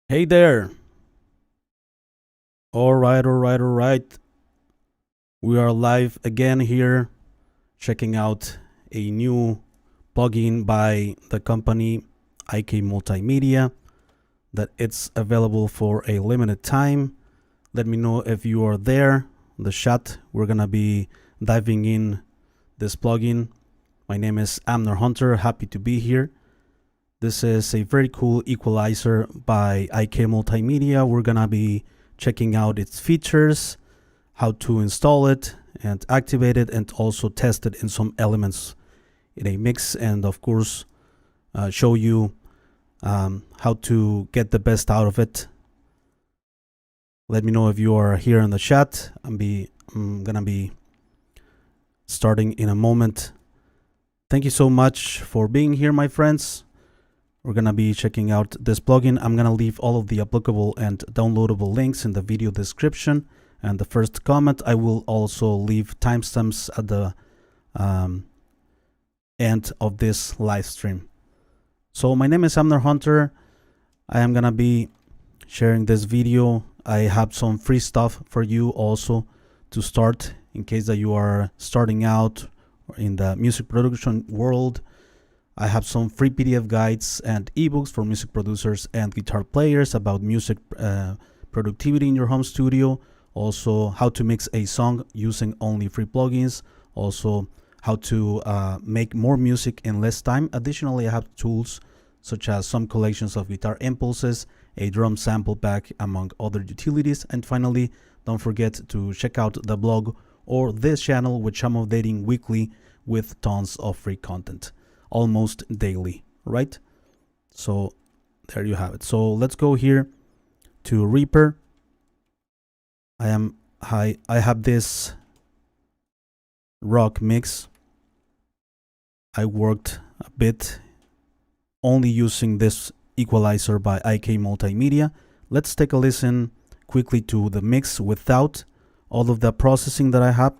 Hey there. All right, all right, all right. We are live again here, checking out a new plugin by the company IK Multimedia that it's available for a limited time. Let me know if you are there. The chat, we're gonna be diving in this plugin. My name is Amner Hunter. Happy to be here. This is a very cool equalizer by IK Multimedia. We're gonna be checking out its features, how to install it and activate it, and also test it in some elements in a mix, and of course show you how to get the best out of it. Let me know if you are here in the chat. I'm gonna be starting in a moment. Thank you so much for being here, my friends. We're gonna be checking out this plugin. I'm gonna leave all of the applicable and downloadable links in the video description and the first comment. I will also leave timestamps at the end of this live stream. So my name is Amner Hunter. I am gonna be sharing this video. I have some free stuff for you also to start in case that you are starting out in the music production world. I have some free PDF guides and ebooks for music producers and guitar players about music productivity in your home studio. Also, how to mix a song using only free plugins. Also, how to make more music in less time. Additionally, I have tools such as some collections of guitar impulses, a drum sample pack, among other utilities. And finally, don't forget to check out the blog or this channel, which I'm updating weekly with tons of free content. Almost daily, right? So there you have it. So let's go here to Reaper. I have this rock mix. I worked a bit only using this equalizer by IK Multimedia. Let's take a listen quickly to the mix without all of the processing that I have,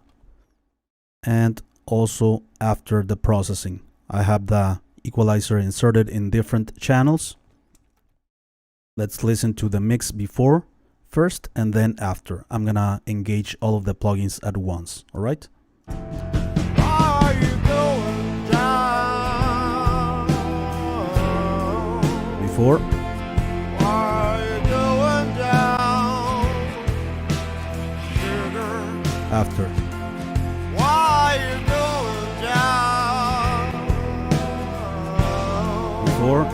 and also after the processing. I have the equalizer inserted in different channels. Let's listen to the mix before first and then after. I'm gonna engage all of the plugins at once. All right. Before. After. Before.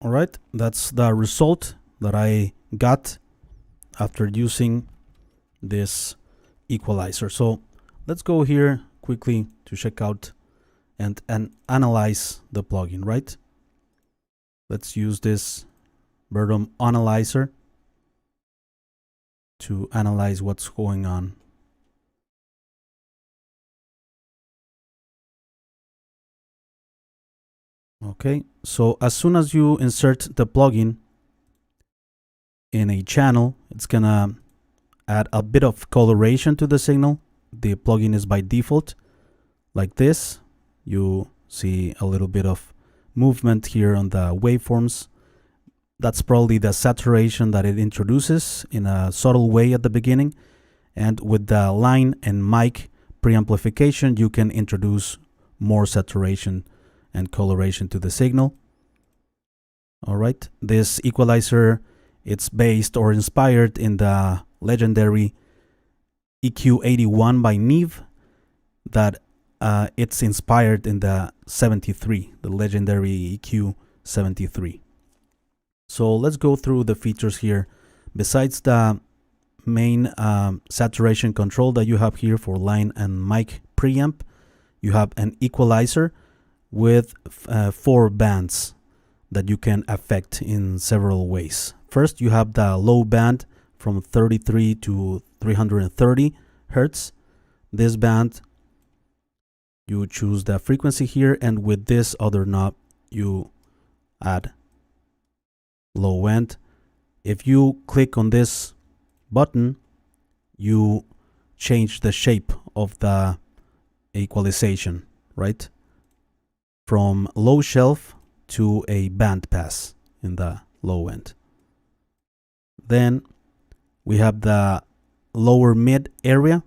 All right, that's the result that I got after using this equalizer. So let's go here quickly to check out and analyze the plugin, right? Let's use this Verdom analyzer to analyze what's going on. Okay, so as soon as you insert the plugin in a channel, it's gonna add a bit of coloration to the signal. The plugin is by default like this. You see a little bit of movement here on the waveforms. That's probably the saturation that it introduces in a subtle way at the beginning. And with the line and mic preamplification, you can introduce more saturation and coloration to the signal. All right, this equalizer, it's based or inspired in the legendary EQ81 by Neve, that it's inspired in the 73, the legendary EQ73. So let's go through the features here. Besides the main saturation control that you have here for line and mic preamp, you have an equalizer with 4 bands that you can affect in several ways. First, you have the low band from 33 to 330 hertz. This band, you choose the frequency here, and with this other knob, you add low end. If you click on this button, you change the shape of the equalization, right? From low shelf to a band pass in the low end. Then we have the lower mid area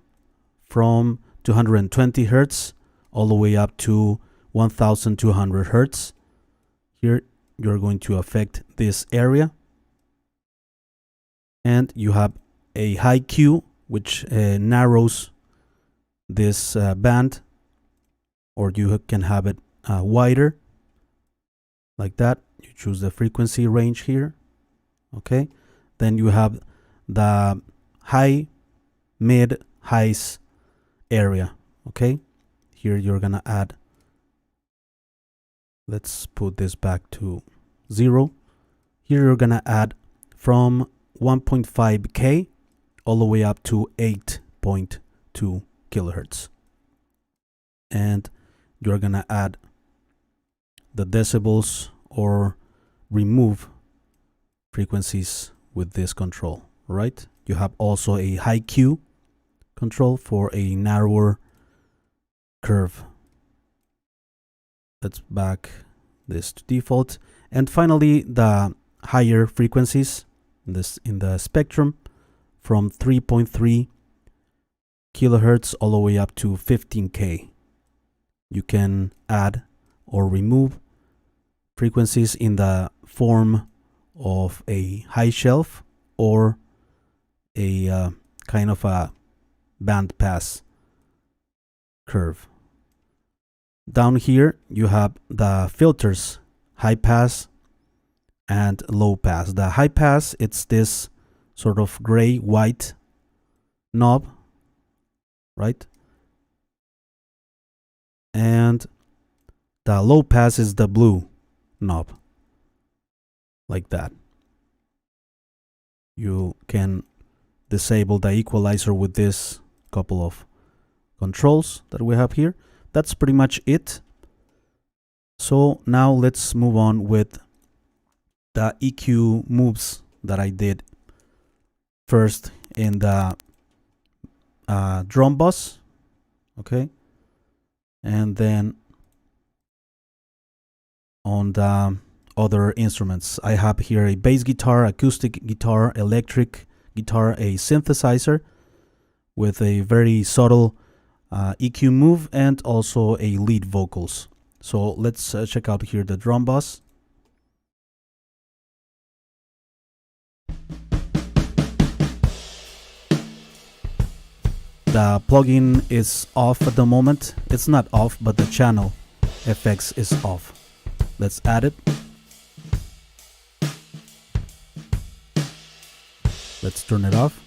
from 220 Hertz all the way up to 1200 Hertz. Here you're going to affect this area. And you have a high Q, which narrows this band, or you can have it wider, like that. You choose the frequency range here. Okay. Then you have the high, mid, highs area. Okay. Here you're gonna add, let's put this back to 0. Here you're gonna add from 1.5K all the way up to 8.2 kilohertz. And you're gonna add the decibels or remove frequencies with this control, right? You have also a high Q control for a narrower curve. Let's back this to default. And finally, the higher frequencies in the spectrum from 3.3 kilohertz all the way up to 15K. You can add or remove frequencies in the form of a high shelf or a kind of a band pass curve. Down here you have the filters, high pass and low pass. The high pass, it's this sort of gray white knob, right? And the low pass is the blue knob, like that. You can disable the equalizer with this couple of controls that we have here. That's pretty much it. So now let's move on with the EQ moves that I did first in the drum bus, okay, and then on the other instruments. I have here a bass guitar, acoustic guitar, electric guitar, a synthesizer with a very subtle EQ move, and also a lead vocals. So let's check out here the drum bus. The plugin is off at the moment. It's not off, but the channel FX is off. Let's add it. Let's turn it off.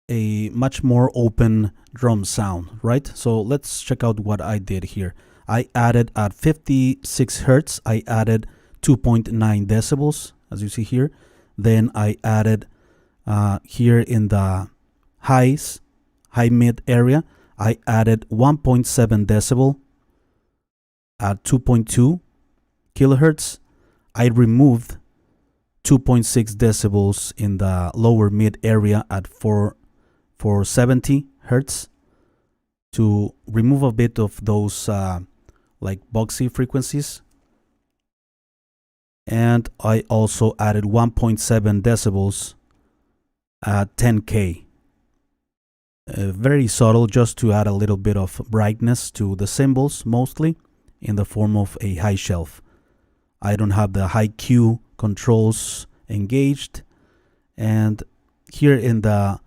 A much more open drum sound, right? So let's check out what I did here. I added at 56 Hertz, I added 2.9 decibels, as you see here. Then I added here in the high mid area, I added 1.7 decibel at 2.2 kilohertz. I removed 2.6 decibels in the lower mid area at 470 hertz to remove a bit of those like boxy frequencies. And I also added 1.7 decibels at 10K. Very subtle, just to add a little bit of brightness to the cymbals, mostly in the form of a high shelf. I don't have the high Q controls engaged. And here in the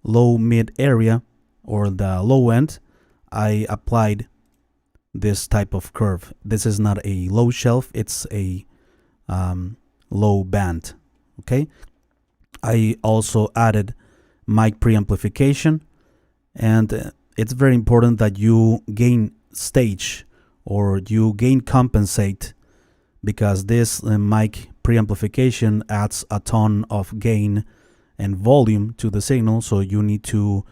low mid area or the low end, I applied this type of curve. This is not a low shelf, it's a low band. Okay, I also added mic preamplification, and it's very important that you gain stage or you gain compensate, because this mic preamplification adds a ton of gain and volume to the signal, so you need to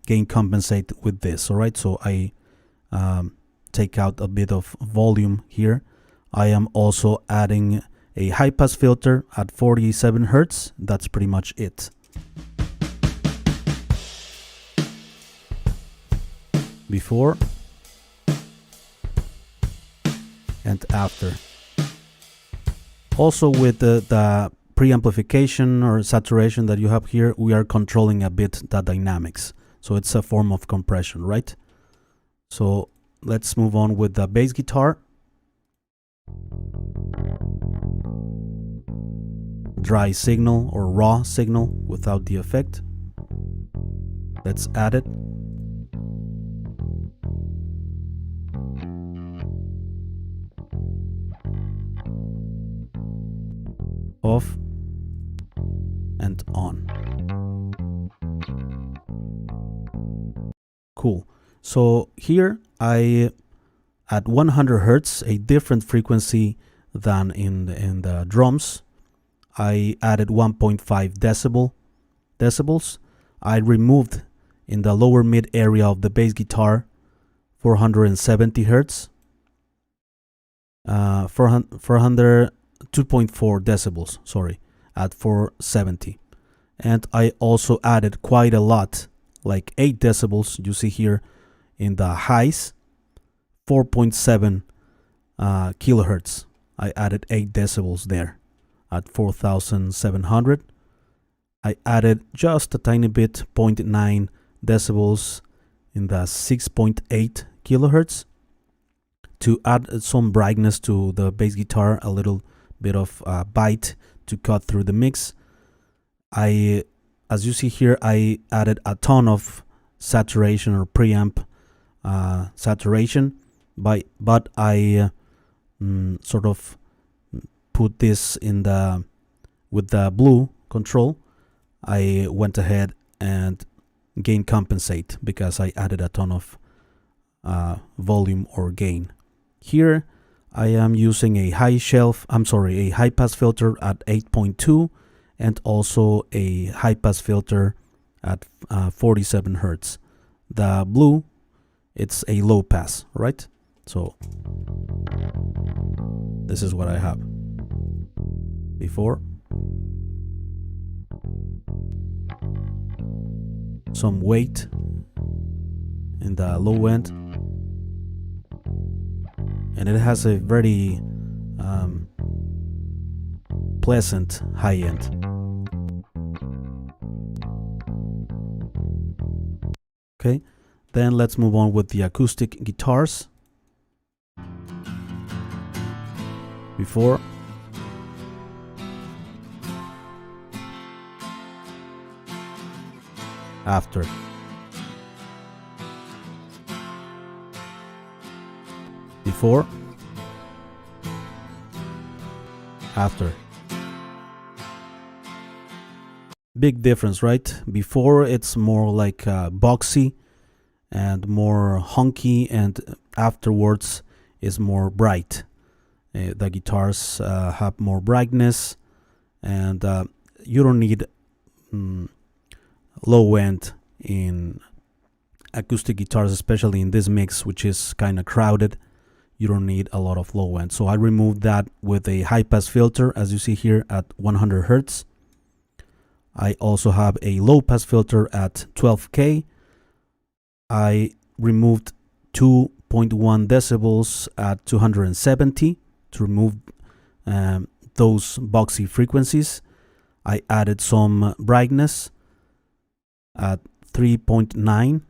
gain compensate with this. All right, so I take out a bit of volume here. I am also adding a high pass filter at 47 Hz. That's pretty much it. Before and after. Also with the preamplification or saturation that you have here, we are controlling a bit the dynamics. So it's a form of compression, right? So let's move on with the bass guitar. Dry signal or raw signal without the effect. Let's add it. Off and on. Cool. So here I at 100 Hz, a different frequency than in the drums. I added 1.5 decibels. I removed in the lower mid area of the bass guitar 470 Hz. 2.4 decibels, sorry, at 470. And I also added quite a lot, like 8 decibels, you see here in the highs, 4.7 kilohertz. I added 8 decibels there at 4,700. I added just a tiny bit, 0.9 decibels in the 6.8 kilohertz to add some brightness to the bass guitar, a little bit of bite to cut through the mix. As you see here, I added a ton of saturation or preamp saturation, but I sort of put this in with the blue control. I went ahead and gain compensate because I added a ton of volume or gain. Here I am using a high pass filter at 8.2 and also a high pass filter at 47 Hz. The blue, it's a low pass, right? So this is what I have. Before, some weight in the low end, and it has a very pleasant high end. Okay, then let's move on with the acoustic guitars. Before, after. Before, after. Big difference, right? Before it's more like boxy and more honky, and afterwards is more bright. The guitars have more brightness, and you don't need low end in acoustic guitars, especially in this mix, which is kind of crowded. You don't need a lot of low end. So I removed that with a high pass filter, as you see here at 100 Hz. I also have a low pass filter at 12K. I removed 2.1 decibels at 270 to remove those boxy frequencies. I added some brightness at 3.9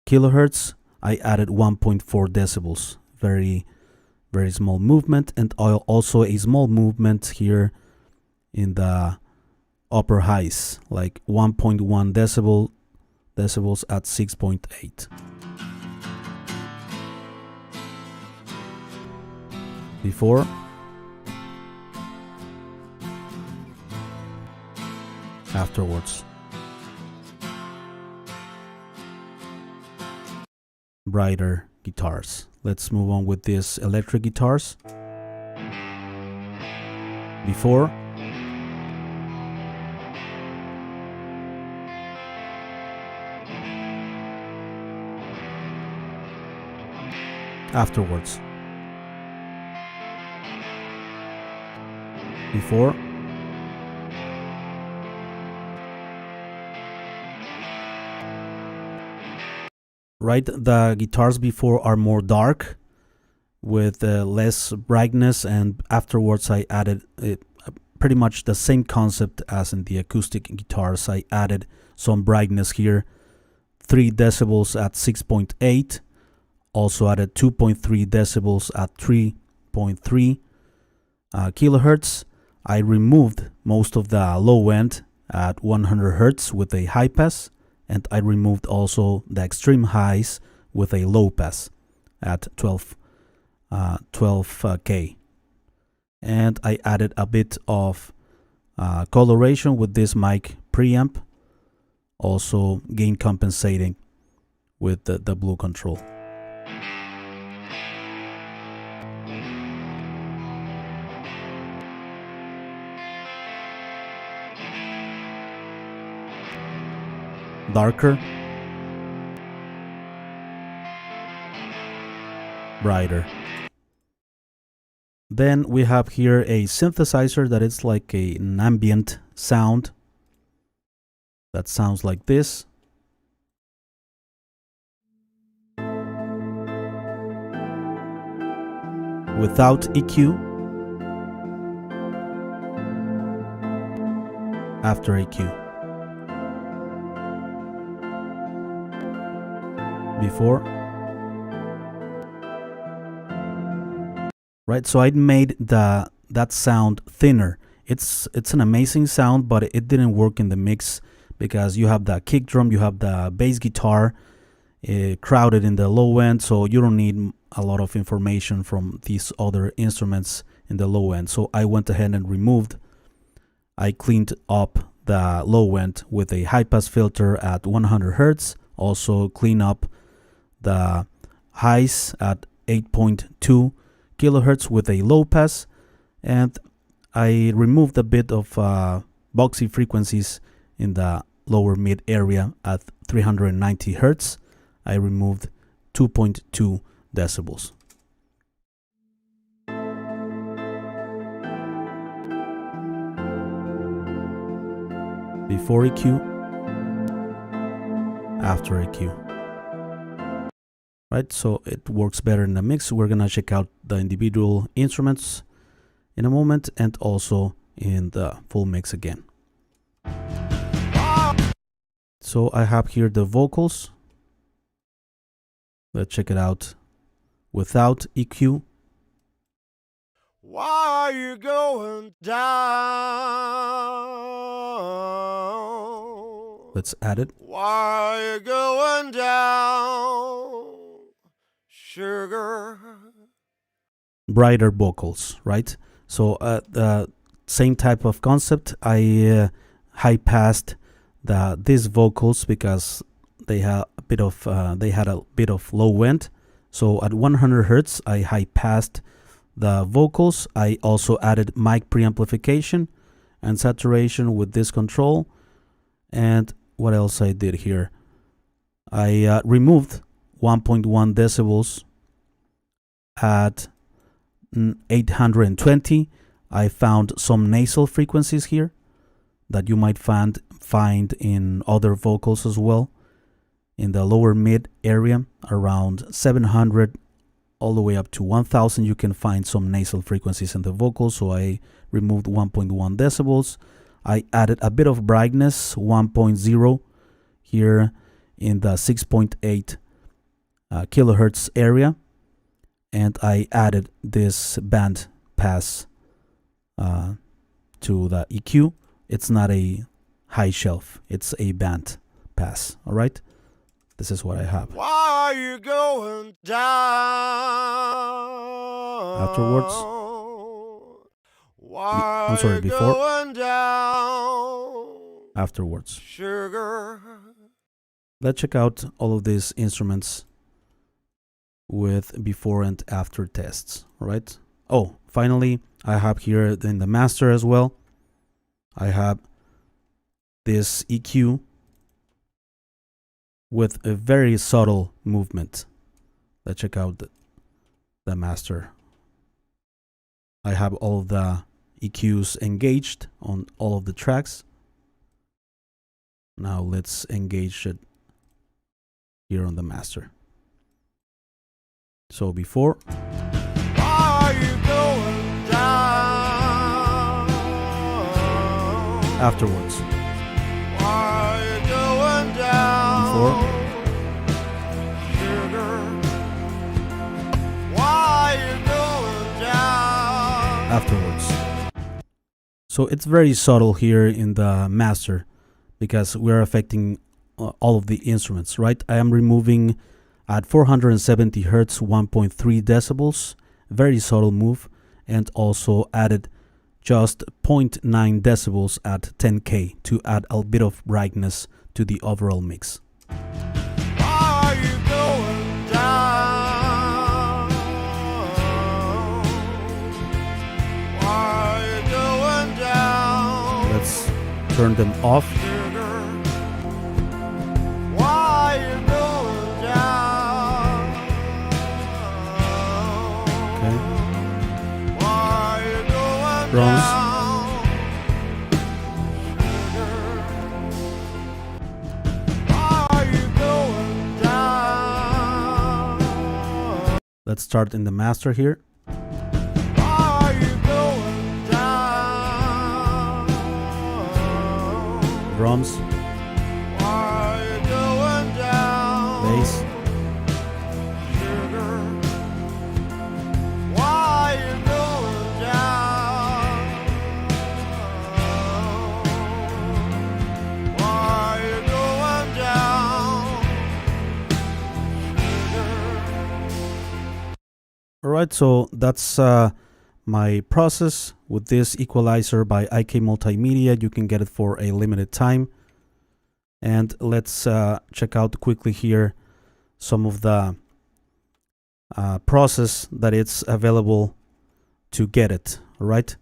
kilohertz. I added 1.4 decibels, very small movement, and also a small movement here in the upper highs, like 1.1 decibels at 6.8. Before, afterwards. Brighter guitars. Let's move on with these electric guitars. Before, afterwards. before. Right, the guitars before are more dark with less brightness, and afterwards I added pretty much the same concept as in the acoustic guitars. I added some brightness here, 3 decibels at 6.8, also added 2.3 decibels at 3.3 kilohertz. I removed most of the low end at 100 hertz with a high pass, and I removed also the extreme highs with a low pass at 12K. And I added a bit of coloration with this mic preamp, also gain compensating with the blue control. Darker, brighter. Then we have here a synthesizer that is like an ambient sound that sounds like this. Without EQ, after EQ. Before. Right, so I made that sound thinner. It's an amazing sound, but it didn't work in the mix because you have the kick drum, you have the bass guitar crowded in the low end, so you don't need a lot of information from these other instruments in the low end. So I went ahead and I cleaned up the low end with a high pass filter at 100 hertz, also clean up the highs at 8.2 kilohertz with a low pass, and I removed a bit of boxy frequencies in the lower mid area at 390 hertz. I removed 2.2 decibels. Before EQ, after EQ. Right, so it works better in the mix. We're gonna check out the individual instruments in a moment, and also in the full mix again. So I have here the vocals. Let's check it out without EQ. Why are you going down? Let's add it. Why are you going down? Sugar. Brighter vocals, right? So the same type of concept. I high passed these vocals because they had a bit of low end. So at 100 hertz, I high passed the vocals. I also added mic preamplification and saturation with this control. And what else I did here? I removed 1.1 decibels at 820. I found some nasal frequencies here that you might find in other vocals as well. In the lower mid area, around 700 all the way up to 1000, you can find some nasal frequencies in the vocals. So I removed 1.1 decibels. I added a bit of brightness, 1.0 here in the 6.8 kilohertz area, and I added this band pass to the EQ. It's not a high shelf, it's a band pass. All right, this is what I have. Why are you going down? Afterwards, Why I'm sorry, are you before. going down? Afterwards. Sugar. Let's check out all of these instruments with before and after tests. All right. Oh, finally, I have here in the master as well. I have this EQ with a very subtle movement. Let's check out the master. I have all the EQs engaged on all of the tracks. Now let's engage it here on the master. So before. Are you going down? Afterwards. Are you going down? Before. Sugar. Why you going down? Afterwards. So it's very subtle here in the master because we're affecting all of the instruments, right? I am removing at 470 hertz 1.3 decibels, very subtle move, and also added just 0.9 decibels at 10K to add a bit of brightness to the overall mix. Are you going down? Are you going down? Let's turn them off. Why you going down? Okay. Why you going Drums. down? Are you going down? Let's start in the master here. Are you going down? Drums, Are you going down? bass, Sugar. Why you going down? Why you going down? All right, so that's my process with this equalizer by IK Multimedia. You can get it for a limited time. And let's check out quickly here some of the process that it's available to get it. All right.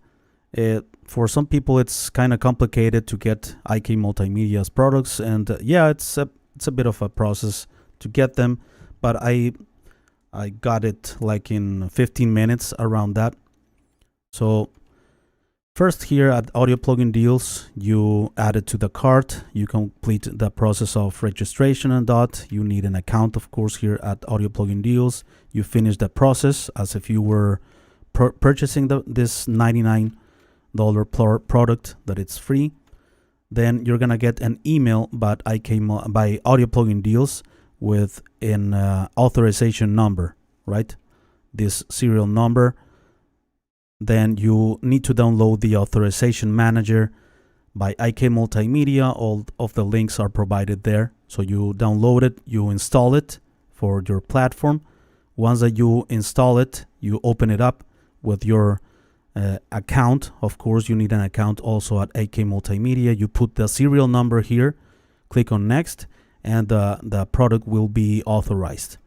For some people, it's kind of complicated to get IK Multimedia's products, and yeah, it's a bit of a process to get them. But I got it like in 15 minutes around that. So first here at Audio Plugin Deals, you add it to the cart. You complete the process of registration and that. You need an account, of course, here at Audio Plugin Deals. You finish the process as if you were purchasing this $99 product that it's free. Then you're gonna get an email by Audio Plugin Deals with an authorization number, right? This serial number. Then you need to download the authorization manager by IK Multimedia. All of the links are provided there. So you download it, you install it for your platform. Once that you install it, you open it up with your account. Of course, you need an account also at IK Multimedia. You put the serial number here, click on next, and the product will be authorized.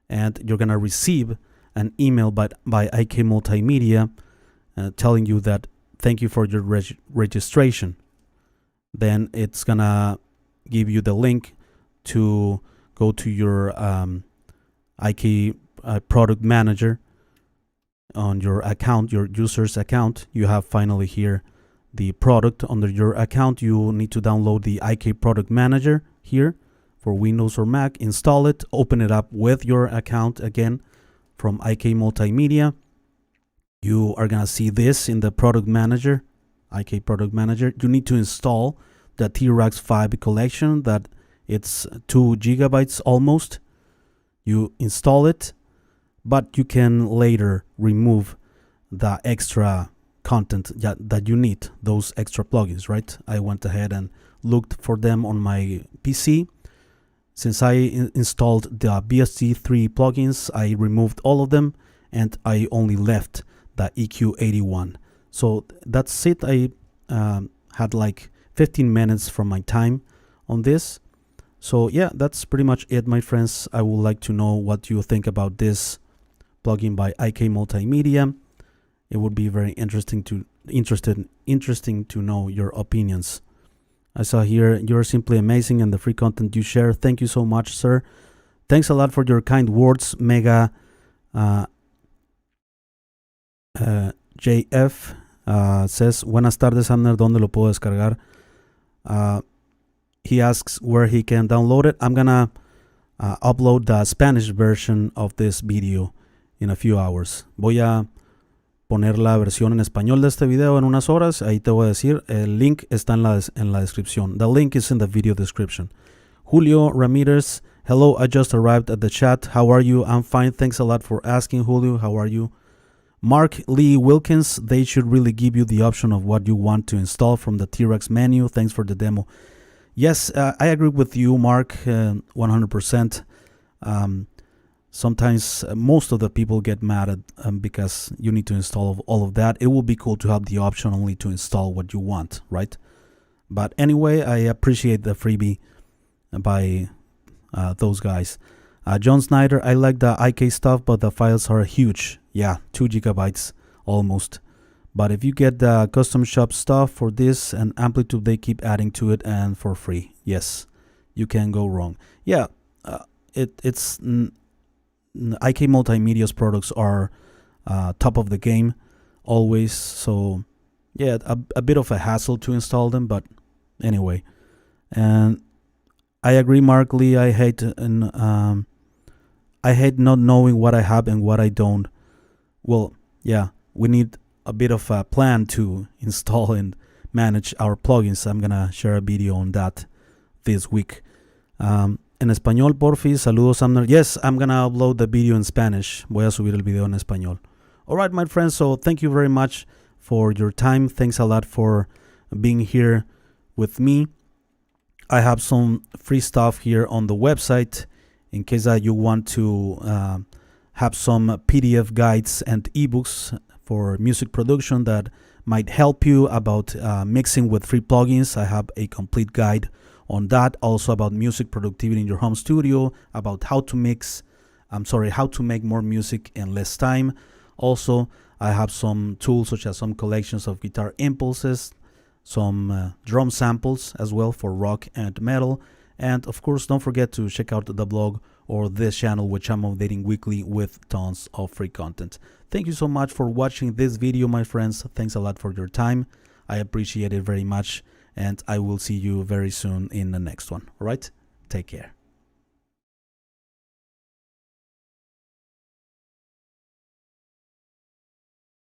And you're gonna receive an email by IK Multimedia telling you that thank you for your registration. Then it's gonna give you the link to go to your IK product manager on your account, your user's account. You have finally here the product under your account. You need to download the IK product manager here for Windows or Mac, install it, open it up with your account again from IK Multimedia. You are gonna see this in the product manager, IK product manager. You need to install the T-Rex 5 collection that it's 2 gigabytes almost. You install it, but you can later remove the extra content that you need, those extra plugins, right? I went ahead and looked for them on my PC. Since I installed the BST3 plugins, I removed all of them and I only left the EQ81. So that's it. I had like 15 minutes from my time on this. So yeah, that's pretty much it, my friends. I would like to know what you think about this plugin by IK Multimedia. It would be very interesting to know your opinions. I saw here, you're simply amazing and the free content you share. Thank you so much, sir. Thanks a lot for your kind words, Mega JF. Says, Buenas tardes, Amner, ¿dónde lo puedo descargar? He asks where he can download it. I'm gonna upload the Spanish version of this video in a few hours. Voy a poner la versión en español de este video en unas horas. Ahí te voy a decir, el link está en la descripción. The link is in the video description. Julio Ramirez, hello, I just arrived at the chat. How are you? I'm fine, thanks a lot for asking, Julio. How are you? Mark Lee Wilkins, they should really give you the option of what you want to install from the T-Rex menu. Thanks for the demo. Yes, I agree with you, Mark, 100%. Sometimes most of the people get mad at because you need to install all of that. It would be cool to have the option only to install what you want, right? But anyway, I appreciate the freebie by those guys. John Snyder, I like the IK stuff, but the files are huge. Yeah, 2 gigabytes almost. But if you get the custom shop stuff for this and Amplitude, they keep adding to it and for free. Yes, you can't go wrong. Yeah, it's IK Multimedia's products are top of the game always. So yeah, a bit of a hassle to install them, but anyway. And I agree, Mark Lee. I hate not knowing what I have and what I don't. Well, yeah, we need a bit of a plan to install and manage our plugins. I'm gonna share a video on that this week. En español, porfis. Saludos, Amner. Yes, I'm gonna upload the video in Spanish. Voy a subir el video en español. All right, my friends. So thank you very much for your time. Thanks a lot for being here with me. I have some free stuff here on the website in case that you want to have some PDF guides and ebooks for music production that might help you about mixing with free plugins. I have a complete guide on that. Also about music productivity in your home studio, about how to make more music in less time. Also, I have some tools such as some collections of guitar impulses, some drum samples as well for rock and metal. And of course, don't forget to check out the blog or this channel, which I'm updating weekly with tons of free content. Thank you so much for watching this video, my friends. Thanks a lot for your time. I appreciate it very much. And I will see you very soon in the next one. All right? Take care.